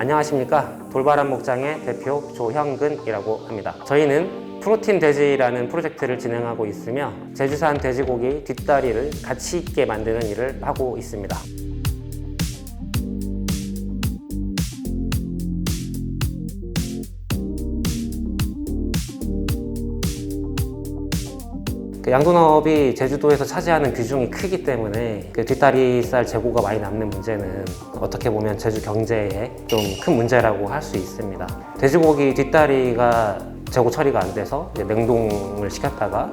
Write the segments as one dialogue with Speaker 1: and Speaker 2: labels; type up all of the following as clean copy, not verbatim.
Speaker 1: 안녕하십니까. 돌바람 목장의 대표 조형근이라고 합니다. 저희는 프로틴 돼지라는 프로젝트를 진행하고 있으며 제주산 돼지고기 뒷다리를 가치 있게 만드는 일을 하고 있습니다. 양돈업이 제주도에서 차지하는 비중이 크기 때문에 뒷다리살 재고가 많이 남는 문제는 어떻게 보면 제주 경제에 좀 큰 문제라고 할 수 있습니다. 돼지고기 뒷다리가 재고 처리가 안 돼서 냉동을 시켰다가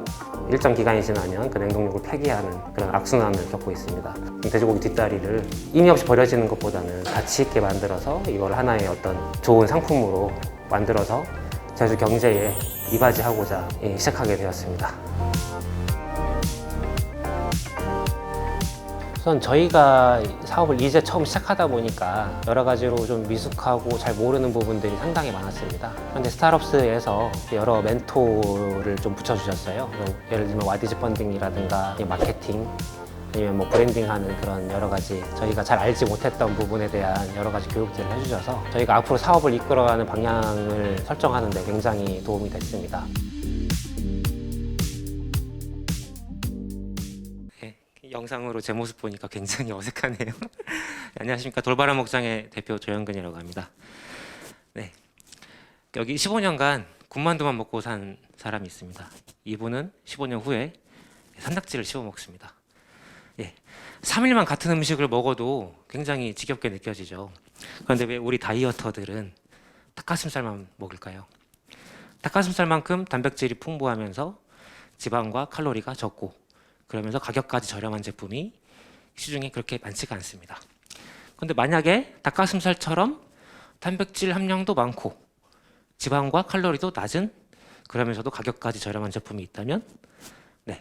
Speaker 1: 일정 기간이 지나면 그 냉동육을 폐기하는 그런 악순환을 겪고 있습니다. 돼지고기 뒷다리를 의미 없이 버려지는 것보다는 가치 있게 만들어서 이걸 하나의 어떤 좋은 상품으로 만들어서 제주 경제에 이바지하고자 시작하게 되었습니다. 우선 저희가 사업을 이제 처음 시작하다 보니까 여러 가지로 좀 미숙하고 잘 모르는 부분들이 상당히 많았습니다. 그런데 스타트업스에서 여러 멘토를 좀 붙여주셨어요. 예를 들면 와디즈 펀딩이라든가 마케팅 아니면 뭐 브랜딩하는 그런 여러 가지 저희가 잘 알지 못했던 부분에 대한 여러 가지 교육들을 해주셔서 저희가 앞으로 사업을 이끌어가는 방향을 설정하는 데 굉장히 도움이 됐습니다. 영상으로 제 모습 보니까 굉장히 어색하네요. 안녕하십니까. 돌바람 목장의 대표 조형근이라고 합니다. 네, 여기 15년간 군만두만 먹고 산 사람이 있습니다. 이분은 15년 후에 산낙지를 씹어 먹습니다. 3일만 같은 음식을 먹어도 굉장히 지겹게 느껴지죠. 그런데 왜 우리 다이어터들은 닭가슴살만 먹을까요? 닭가슴살만큼 단백질이 풍부하면서 지방과 칼로리가 적고 그러면서 가격까지 저렴한 제품이 시중에 그렇게 많지가 않습니다. 그런데 만약에 닭가슴살처럼 단백질 함량도 많고 지방과 칼로리도 낮은 그러면서도 가격까지 저렴한 제품이 있다면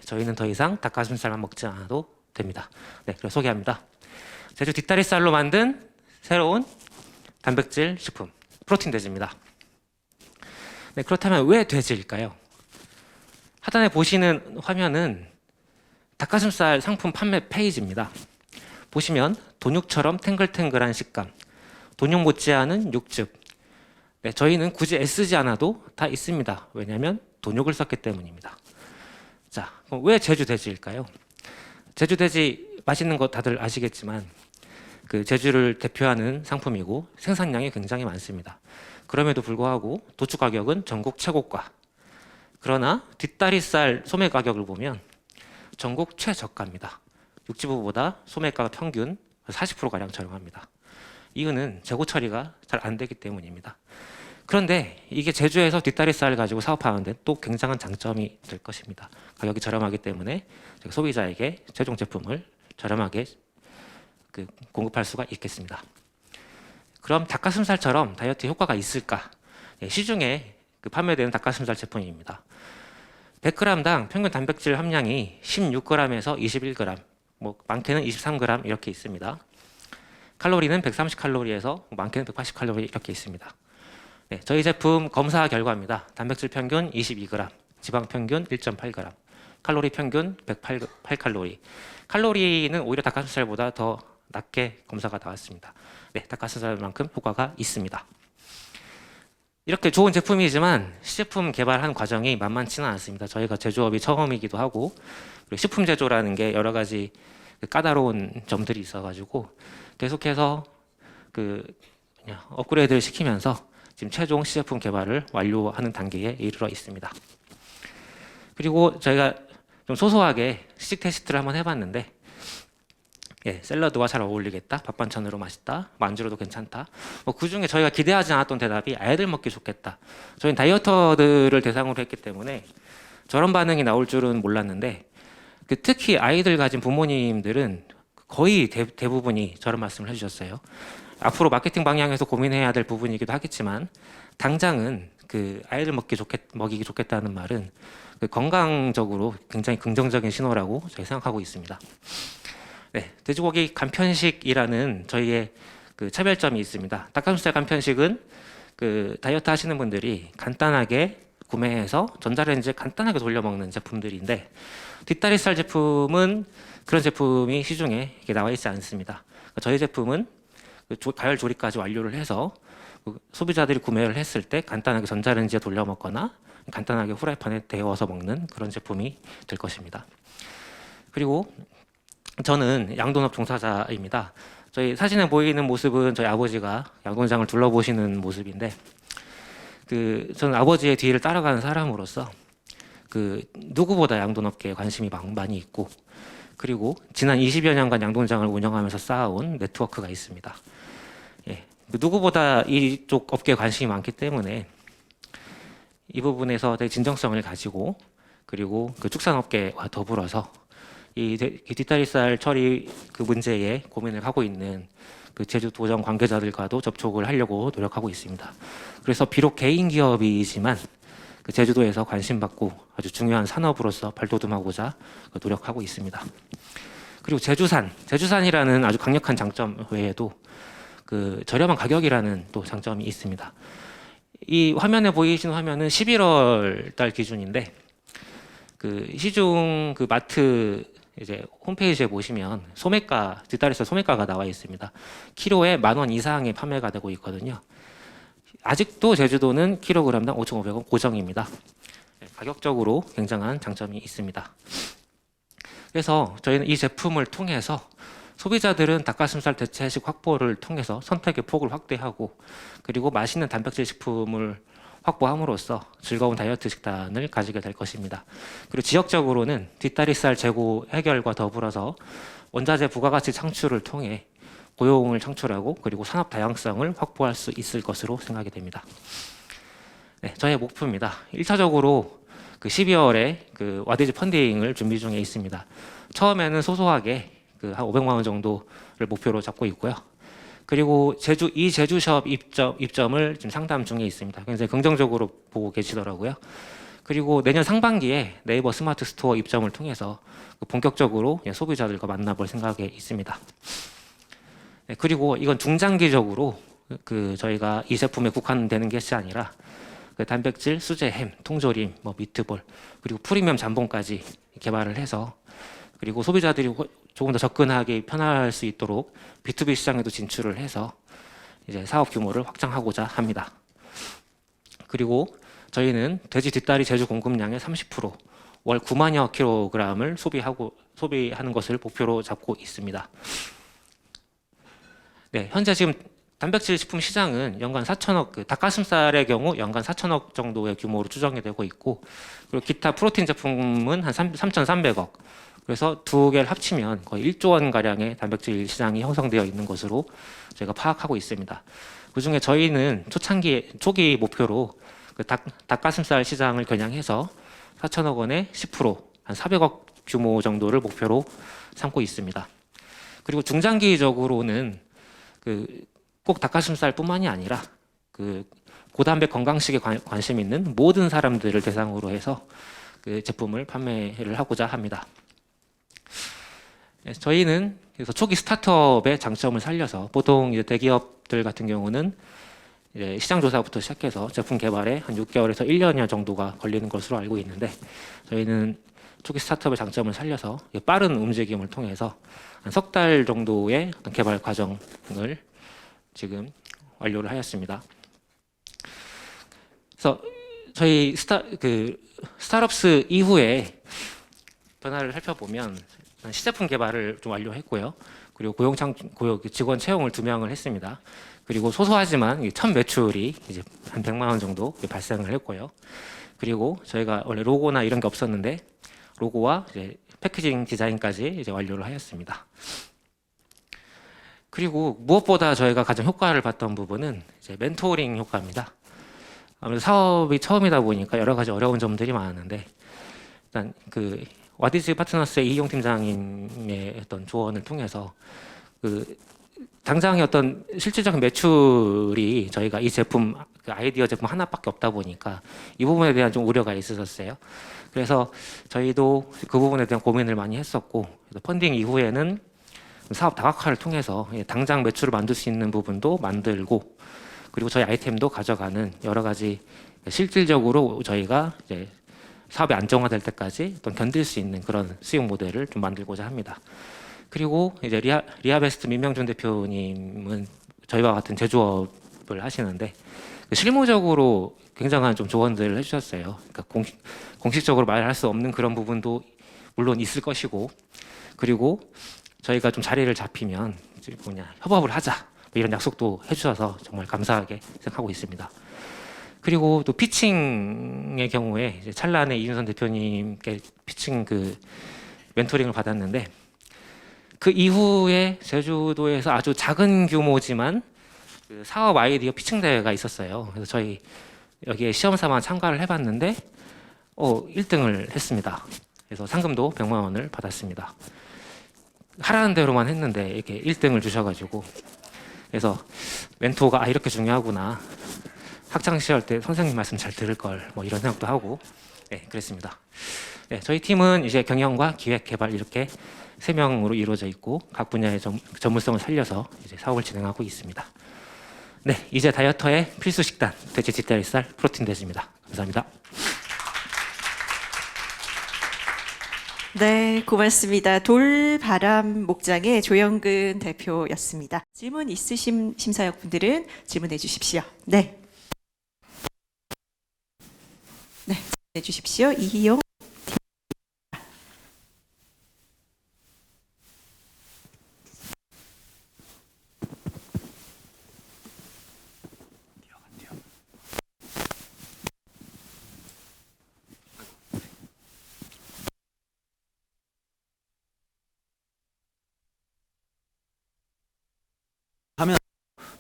Speaker 1: 저희는 더 이상 닭가슴살만 먹지 않아도 됩니다. 그래서 소개합니다. 제주 뒷다리살로 만든 새로운 단백질 식품 프로틴 돼지입니다. 그렇다면 왜 돼지일까요? 하단에 보시는 화면은 닭가슴살 상품 판매 페이지입니다. 보시면 돈육처럼 탱글탱글한 식감, 돈육 못지않은 육즙. 저희는 굳이 애쓰지 않아도 다 있습니다. 왜냐하면 돈육을 썼기 때문입니다. 자, 그럼 왜 제주 돼지일까요? 제주 돼지 맛있는 거 다들 아시겠지만 그 제주를 대표하는 상품이고 생산량이 굉장히 많습니다. 그럼에도 불구하고 도축 가격은 전국 최고가. 그러나 뒷다리살 소매 가격을 보면 전국 최저가입니다. 육지부보다 소매가가 평균 40%가량 저렴합니다. 이유는 재고 처리가 잘 안 되기 때문입니다. 그런데 이게 제주에서 뒷다리살을 가지고 사업하는데 또 굉장한 장점이 될 것입니다. 가격이 저렴하기 때문에 소비자에게 최종 제품을 저렴하게 공급할 수가 있겠습니다. 그럼 닭가슴살처럼 다이어트 효과가 있을까? 시중에 판매되는 닭가슴살 제품입니다. 100g당 평균 단백질 함량이 16g에서 21g, 많게는 23g 이렇게 있습니다. 칼로리는 130칼로리에서 많게는 180칼로리 이렇게 있습니다. 저희 제품 검사 결과입니다. 단백질 평균 22g, 지방 평균 1.8g, 칼로리 평균 108칼로리. 칼로리는 오히려 닭가슴살보다 더 낮게 검사가 나왔습니다. 닭가슴살만큼 효과가 있습니다. 이렇게 좋은 제품이지만 시제품 개발하는 과정이 만만치는 않습니다. 저희가 제조업이 처음이기도 하고 그리고 식품 제조라는 게 여러 가지 까다로운 점들이 있어가지고 계속해서 업그레이드를 시키면서 지금 최종 시제품 개발을 완료하는 단계에 이르러 있습니다. 그리고 저희가 좀 소소하게 시식 테스트를 한번 해봤는데 샐러드와 잘 어울리겠다, 밥 반찬으로 맛있다, 안주로도 괜찮다. 그 중에 저희가 기대하지 않았던 대답이 아이들 먹기 좋겠다. 저희는 다이어터들을 대상으로 했기 때문에 저런 반응이 나올 줄은 몰랐는데 특히 아이들 가진 부모님들은 거의 대부분이 저런 말씀을 해주셨어요. 앞으로 마케팅 방향에서 고민해야 될 부분이기도 하겠지만 당장은 아이들 먹이기 좋겠다는 말은 건강적으로 굉장히 긍정적인 신호라고 저희 생각하고 있습니다. 돼지고기 간편식이라는 저희의 차별점이 있습니다. 닭가슴살 간편식은 다이어트 하시는 분들이 간단하게 구매해서 전자레인지에 간단하게 돌려 먹는 제품들인데 뒷다리살 제품은 그런 제품이 시중에 나와 있지 않습니다. 저희 제품은 가열 조리까지 완료를 해서 소비자들이 구매를 했을 때 간단하게 전자레인지에 돌려 먹거나 간단하게 후라이팬에 데워서 먹는 그런 제품이 될 것입니다. 그리고 저는 양돈업 종사자입니다. 저희 사진에 보이는 모습은 저희 아버지가 양돈장을 둘러보시는 모습인데, 저는 아버지의 뒤를 따라가는 사람으로서 누구보다 양돈업계에 관심이 많이 있고, 그리고 지난 20여 년간 양돈장을 운영하면서 쌓아온 네트워크가 있습니다. 예, 누구보다 이쪽 업계에 관심이 많기 때문에 이 부분에서 되게 진정성을 가지고, 그리고 축산업계와 더불어서 이 뒷다리살 처리 문제에 고민을 하고 있는 제주도정 관계자들과도 접촉을 하려고 노력하고 있습니다. 그래서 비록 개인 기업이지만 제주도에서 관심받고 아주 중요한 산업으로서 발돋움하고자 노력하고 있습니다. 그리고 제주산이라는 아주 강력한 장점 외에도 저렴한 가격이라는 또 장점이 있습니다. 이 화면에 보이시는 화면은 11월 달 기준인데, 시중 마트 이제 홈페이지에 보시면 뒷다리살 소매가가 나와 있습니다. 키로에 10,000원 이상의 판매가 되고 있거든요. 아직도 제주도는 킬로그램당 5,500원 고정입니다. 가격적으로 굉장한 장점이 있습니다. 그래서 저희는 이 제품을 통해서 소비자들은 닭가슴살 대체식 확보를 통해서 선택의 폭을 확대하고, 그리고 맛있는 단백질 식품을 확보함으로써 즐거운 다이어트 식단을 가지게 될 것입니다. 그리고 지역적으로는 뒷다리살 재고 해결과 더불어서 원자재 부가가치 창출을 통해 고용을 창출하고, 그리고 산업 다양성을 확보할 수 있을 것으로 생각이 됩니다. 네, 저의 목표입니다. 1차적으로 12월에 와디즈 펀딩을 준비 중에 있습니다. 처음에는 소소하게 한 500만 원 정도를 목표로 잡고 있고요. 그리고 제주숍 입점을 지금 상담 중에 있습니다. 굉장히 긍정적으로 보고 계시더라고요. 그리고 내년 상반기에 네이버 스마트 스토어 입점을 통해서 본격적으로 소비자들과 만나볼 생각에 있습니다. 네, 그리고 이건 중장기적으로 저희가 이 제품에 국한되는 것이 아니라 단백질, 수제 햄, 통조림, 미트볼, 그리고 프리미엄 잠봉까지 개발을 해서, 그리고 소비자들이 조금 더 접근하기 편할 수 있도록 B2B 시장에도 진출을 해서 이제 사업 규모를 확장하고자 합니다. 그리고 저희는 돼지 뒷다리 제주 공급량의 30%, 월 9만여 킬로그램을 소비하는 것을 목표로 잡고 있습니다. 네, 현재 지금 단백질 식품 시장은 연간 4천억, 닭가슴살의 경우 연간 4천억 정도의 규모로 추정이 되고 있고, 그리고 기타 프로틴 제품은 한 3,300억. 그래서 두 개를 합치면 거의 1조 원 가량의 단백질 시장이 형성되어 있는 것으로 저희가 파악하고 있습니다. 그중에 저희는 초기 목표로 닭가슴살 시장을 겨냥해서 4천억 원의 10%, 한 400억 규모 정도를 목표로 삼고 있습니다. 그리고 중장기적으로는 꼭 닭가슴살뿐만이 아니라 고단백 건강식에 관심 있는 모든 사람들을 대상으로 해서 제품을 판매를 하고자 합니다. 저희는 그래서 초기 스타트업의 장점을 살려서, 보통 이제 대기업들 같은 경우는 이제 시장 조사부터 시작해서 제품 개발에 한 6개월에서 1년여 정도가 걸리는 것으로 알고 있는데, 저희는 초기 스타트업의 장점을 살려서 빠른 움직임을 통해서 한 석 달 정도의 개발 과정을 지금 완료를 하였습니다. 그래서 저희 스타트업스 이후에 변화를 살펴보면, 시제품 개발을 좀 완료했고요. 그리고 직원 채용을 2명을 했습니다. 그리고 소소하지만 첫 매출이 이제 한 100만 원 정도 발생을 했고요. 그리고 저희가 원래 로고나 이런 게 없었는데, 로고와 이제 패키징 디자인까지 이제 완료를 하였습니다. 그리고 무엇보다 저희가 가장 효과를 봤던 부분은 이제 멘토링 효과입니다. 아무래도 사업이 처음이다 보니까 여러 가지 어려운 점들이 많았는데, 일단 와디즈 파트너스의 이희용 팀장님의 어떤 조언을 통해서 당장의 어떤 실질적인 매출이 저희가 이 제품, 아이디어 제품 하나밖에 없다 보니까 이 부분에 대한 좀 우려가 있었어요. 그래서 저희도 그 부분에 대한 고민을 많이 했었고, 펀딩 이후에는 사업 다각화를 통해서 당장 매출을 만들 수 있는 부분도 만들고, 그리고 저희 아이템도 가져가는 여러 가지 실질적으로 저희가 이제 사업이 안정화될 때까지 또 견딜 수 있는 그런 수익 모델을 좀 만들고자 합니다. 그리고 이제 리아베스트 민명준 대표님은 저희와 같은 제조업을 하시는데 실무적으로 굉장한 좀 조언들을 해주셨어요. 그러니까 공식적으로 말할 수 없는 그런 부분도 물론 있을 것이고, 그리고 저희가 좀 자리를 잡히면 이제 협업을 하자 뭐 이런 약속도 해주셔서 정말 감사하게 생각하고 있습니다. 그리고 또 피칭의 경우에 이제 찰나의 이윤선 대표님께 피칭 그 멘토링을 받았는데, 그 이후에 제주도에서 아주 작은 규모지만 그 사업 아이디어 피칭 대회가 있었어요. 그래서 저희 여기에 시험 삼아 참가를 해봤는데 1등을 했습니다. 그래서 상금도 100만 원을 받았습니다. 하라는 대로만 했는데 이렇게 1등을 주셔가지고, 그래서 멘토가 이렇게 중요하구나, 학창 시절 때 선생님 말씀 잘 들을 걸, 뭐 이런 생각도 하고, 그랬습니다. 저희 팀은 이제 경영과 기획, 개발 이렇게 3명으로 이루어져 있고 각 분야의 전문성을 살려서 이제 사업을 진행하고 있습니다. 네, 이제 다이어터의 필수 식단 돼지 뒷다리살 프로틴 돼지입니다. 감사합니다.
Speaker 2: 네, 고맙습니다. 돌바람 목장의 조영근 대표였습니다. 질문 있으신 심사역 분들은 질문해 주십시오. 네. 네, 질문해 주십시오. 이희용.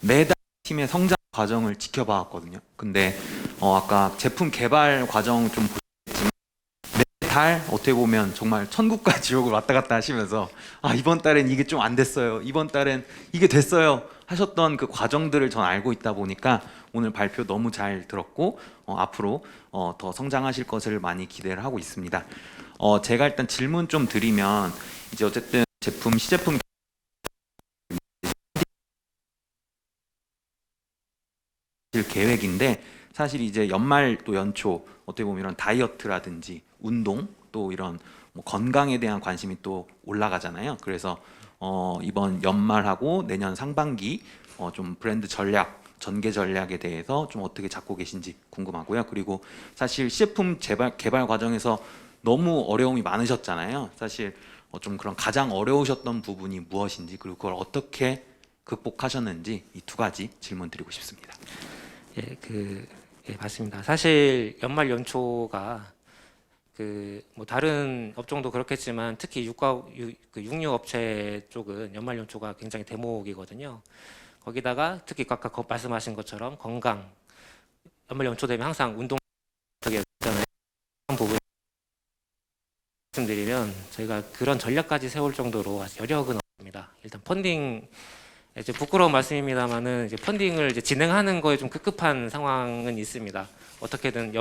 Speaker 3: 매달 팀의 성장 과정을 지켜봐왔거든요. 근데 아까 제품 개발 과정 좀 보셨지만 매달 어떻게 보면 정말 천국과 지옥을 왔다 갔다 하시면서 이번 달엔 이게 좀 안 됐어요, 이번 달엔 이게 됐어요 하셨던 그 과정들을 전 알고 있다 보니까 오늘 발표 너무 잘 들었고 앞으로 더 성장하실 것을 많이 기대를 하고 있습니다. 제가 일단 질문 좀 드리면, 이제 어쨌든 시제품 계획인데, 사실 이제 연말 또 연초 어떻게 보면 이런 다이어트라든지 운동 또 이런 뭐 건강에 대한 관심이 또 올라가잖아요. 그래서 이번 연말하고 내년 상반기 좀 브랜드 전략, 전개 전략에 대해서 좀 어떻게 잡고 계신지 궁금하고요. 그리고 사실 시제품 개발 과정에서 너무 어려움이 많으셨잖아요. 사실 좀 그런 가장 어려우셨던 부분이 무엇인지, 그리고 그걸 어떻게 극복하셨는지, 이 2가지 질문 드리고 싶습니다.
Speaker 1: 맞습니다. 사실 연말 연초가 뭐 다른 업종도 그렇겠지만 특히 육류 업체 쪽은 연말 연초가 굉장히 대목이거든요. 거기다가 특히 아까 말씀하신 것처럼 건강, 연말 연초 되면 항상 운동 되게 있잖아요. 그런 부분 말씀드리면 저희가 그런 전략까지 세울 정도로 아직 여력은 없습니다. 일단 펀딩, 이제 부끄러운 말씀입니다만은 이제 펀딩을 이제 진행하는 거에 좀 급급한 상황은 있습니다. 어떻게든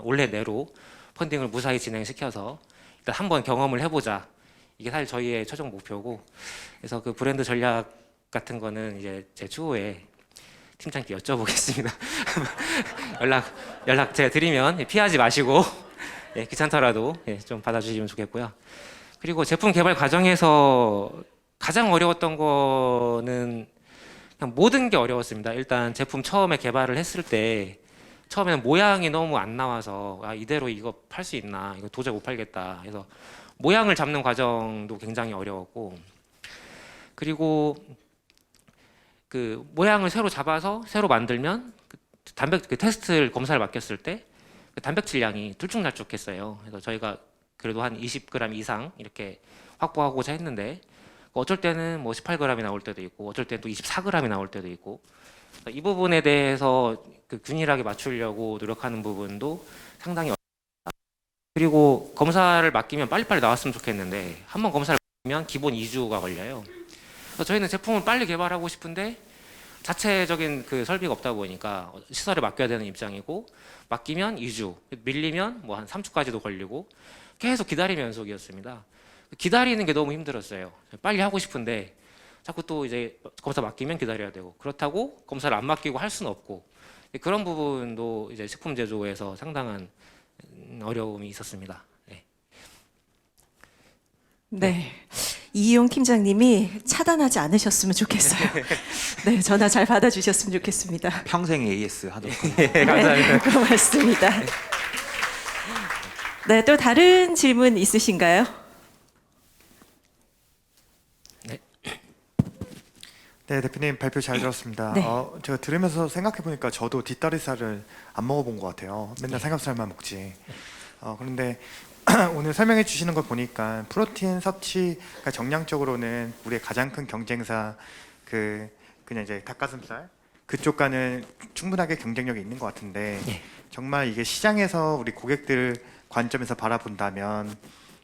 Speaker 1: 올해 내로 펀딩을 무사히 진행시켜서 일단 한번 경험을 해보자. 이게 사실 저희의 최종 목표고, 그래서 그 브랜드 전략 같은 거는 이제 제 추후에 팀장님께 여쭤보겠습니다. 연락 제가 드리면 피하지 마시고 귀찮더라도 좀 받아주시면 좋겠고요. 그리고 제품 개발 과정에서 가장 어려웠던 거는 그냥 모든 게 어려웠습니다. 일단 제품 처음에 개발을 했을 때 처음에는 모양이 너무 안 나와서 이대로 이거 팔 수 있나, 이거 도저히 못 팔겠다. 그래서 모양을 잡는 과정도 굉장히 어려웠고, 그리고 그 모양을 새로 잡아서 새로 만들면 그 테스트를 검사를 맡겼을 때 그 단백질량이 들쭉날쭉했어요. 그래서 저희가 그래도 한 20g 이상 이렇게 확보하고자 했는데 어쩔 때는 뭐 18g이 나올 때도 있고 어쩔 때는 또 24g이 나올 때도 있고, 이 부분에 대해서 그 균일하게 맞추려고 노력하는 부분도 상당히 어렵습니다. 그리고 검사를 맡기면 빨리빨리 나왔으면 좋겠는데 한번 검사를 맡기면 기본 2주가 걸려요. 그래서 저희는 제품을 빨리 개발하고 싶은데 자체적인 그 설비가 없다 보니까 시설에 맡겨야 되는 입장이고, 맡기면 2주, 밀리면 뭐 한 3주까지도 걸리고 계속 기다림 연속이었습니다. 기다리는 게 너무 힘들었어요. 빨리 하고 싶은데 자꾸 또 이제 검사 맡기면 기다려야 되고, 그렇다고 검사를 안 맡기고 할 수는 없고, 그런 부분도 이제 식품 제조에서 상당한 어려움이 있었습니다.
Speaker 2: 네. 이용 팀장님이 차단하지 않으셨으면 좋겠어요. 네, 전화 잘 받아주셨으면 좋겠습니다.
Speaker 3: 평생 AS 하도록 하겠습니다.
Speaker 1: 네, 감사합니다.
Speaker 2: 네, 고맙습니다. 네, 또 다른 질문 있으신가요?
Speaker 4: 네, 대표님 발표 잘 들었습니다.
Speaker 2: 네.
Speaker 4: 제가 들으면서 생각해 보니까 저도 뒷다리살을 안 먹어본 것 같아요. 맨날 삼겹살만 먹지. 그런데 오늘 설명해 주시는 걸 보니까 프로틴 섭취가 정량적으로는 우리의 가장 큰 경쟁사 그냥 이제 닭가슴살 그쪽과는 충분하게 경쟁력이 있는 것 같은데 정말 이게 시장에서 우리 고객들 관점에서 바라본다면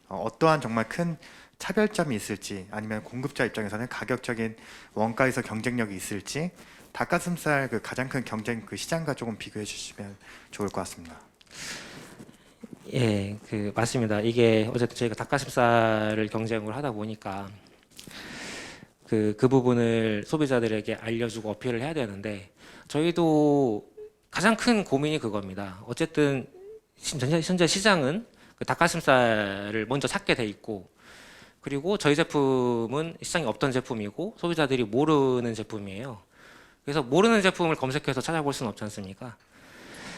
Speaker 4: 어떠한 정말 큰 차별점이 있을지 아니면 공급자 입장에서는 가격적인 원가에서 경쟁력이 있을지 닭가슴살 그 가장 큰 경쟁 그 시장과 조금 비교해 주시면 좋을 것 같습니다.
Speaker 1: 예, 맞습니다. 이게 어쨌든 저희가 닭가슴살을 경쟁을 하다 보니까 그 부분을 소비자들에게 알려주고 어필을 해야 되는데 저희도 가장 큰 고민이 그겁니다. 어쨌든 현재 시장은 그 닭가슴살을 먼저 찾게 돼 있고 그리고 저희 제품은 시장에 없던 제품이고 소비자들이 모르는 제품이에요. 그래서 모르는 제품을 검색해서 찾아볼 수는 없지 않습니까?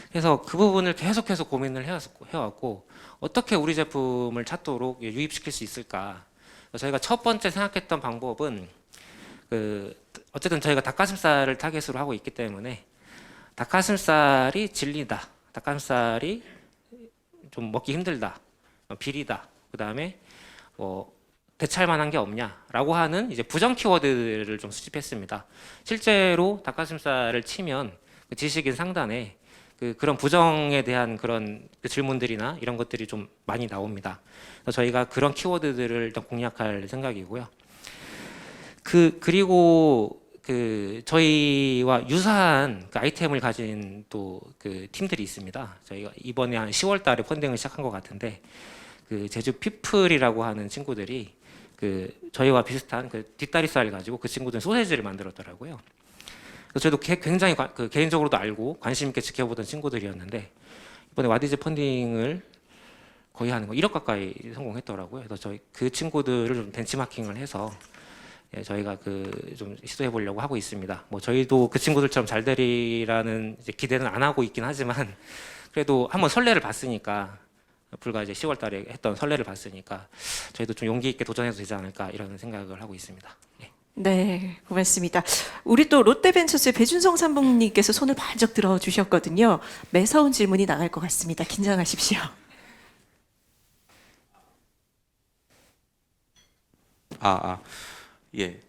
Speaker 1: 그래서 그 부분을 계속해서 고민을 해왔고 어떻게 우리 제품을 찾도록 유입시킬 수 있을까? 저희가 첫 번째 생각했던 방법은 어쨌든 저희가 닭가슴살을 타겟으로 하고 있기 때문에 닭가슴살이 질리다, 닭가슴살이 좀 먹기 힘들다, 비리다, 그 다음에 대체할 만한 게 없냐라고 하는 이제 부정 키워드를 좀 수집했습니다. 실제로 닭가슴살을 치면 그 지식인 상단에 그런 부정에 대한 그런 질문들이나 이런 것들이 좀 많이 나옵니다. 그래서 저희가 그런 키워드들을 일단 공략할 생각이고요. 그리고 저희와 유사한 아이템을 가진 또 팀들이 있습니다. 저희가 이번에 한 10월달에 펀딩을 시작한 것 같은데 제주 피플이라고 하는 친구들이 저희와 비슷한 뒷다리살 가지고 그 친구들은 소세지를 만들었더라고요. 그래서 저도 굉장히 개인적으로도 알고 관심 있게 지켜보던 친구들이었는데 이번에 와디즈 펀딩을 거의 한 1억 가까이 성공했더라고요. 그래서 저희 그 친구들을 좀 벤치마킹을 해서 저희가 좀 시도해 보려고 하고 있습니다. 뭐 저희도 그 친구들처럼 잘 되리라는 이제 기대는 안 하고 있긴 하지만 그래도 한번 선례를 봤으니까 불과 이제 10월달에 했던 선례를 봤으니까 저희도 좀 용기 있게 도전해도 되지 않을까 이런 생각을 하고 있습니다. 네.
Speaker 2: 네, 고맙습니다. 우리 또 롯데벤처스의 배준성 상봉님께서 손을 번쩍 들어 주셨거든요. 매서운 질문이 나갈 것 같습니다. 긴장하십시오.
Speaker 5: 예.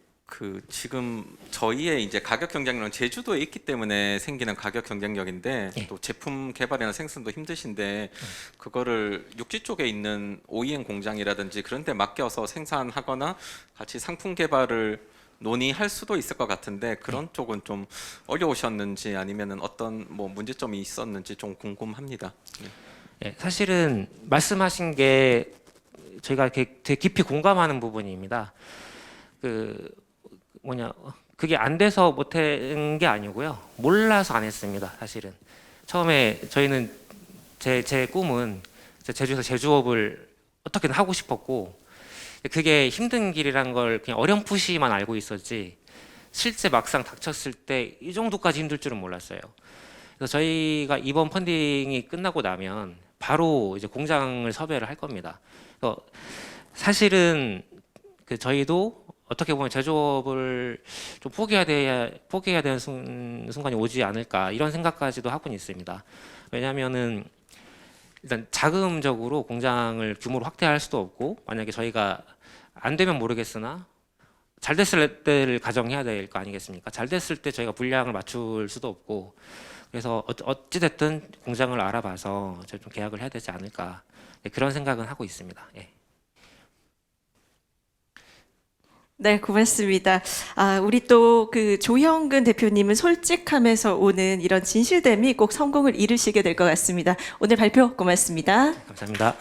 Speaker 5: 지금 저희의 이제 가격 경쟁력은 제주도에 있기 때문에 생기는 가격 경쟁력인데 또 제품 개발이나 생산도 힘드신데 그거를 육지 쪽에 있는 OEM 공장이라든지 그런 데 맡겨서 생산하거나 같이 상품 개발을 논의할 수도 있을 것 같은데 그런 쪽은 좀 어려우셨는지 아니면은 어떤 문제점이 있었는지 좀 궁금합니다.
Speaker 1: 예, 사실은 말씀하신 게 저희가 되게 깊이 공감하는 부분입니다. 그게 안 돼서 못한 게 아니고요. 몰라서 안 했습니다. 사실은 처음에 저희는 제 꿈은 제주에서 제주업을 어떻게든 하고 싶었고 그게 힘든 길이란 걸 그냥 어렴풋이만 알고 있었지 실제 막상 닥쳤을 때 이 정도까지 힘들 줄은 몰랐어요. 그래서 저희가 이번 펀딩이 끝나고 나면 바로 이제 공장을 섭외를 할 겁니다. 그래서 사실은 저희도 어떻게 보면 제조업을 좀 포기해야 되는 순간이 오지 않을까 이런 생각까지도 하고는 있습니다. 왜냐하면은 일단 자금적으로 공장을 규모로 확대할 수도 없고 만약에 저희가 안 되면 모르겠으나 잘 됐을 때를 가정해야 될 거 아니겠습니까? 잘 됐을 때 저희가 분량을 맞출 수도 없고 그래서 어찌 됐든 공장을 알아봐서 좀 계약을 해야 되지 않을까 그런 생각은 하고 있습니다. 예.
Speaker 2: 네, 고맙습니다. 우리 또 조형근 대표님은 솔직함에서 오는 이런 진실됨이 꼭 성공을 이루시게 될 것 같습니다. 오늘 발표 고맙습니다.
Speaker 1: 감사합니다.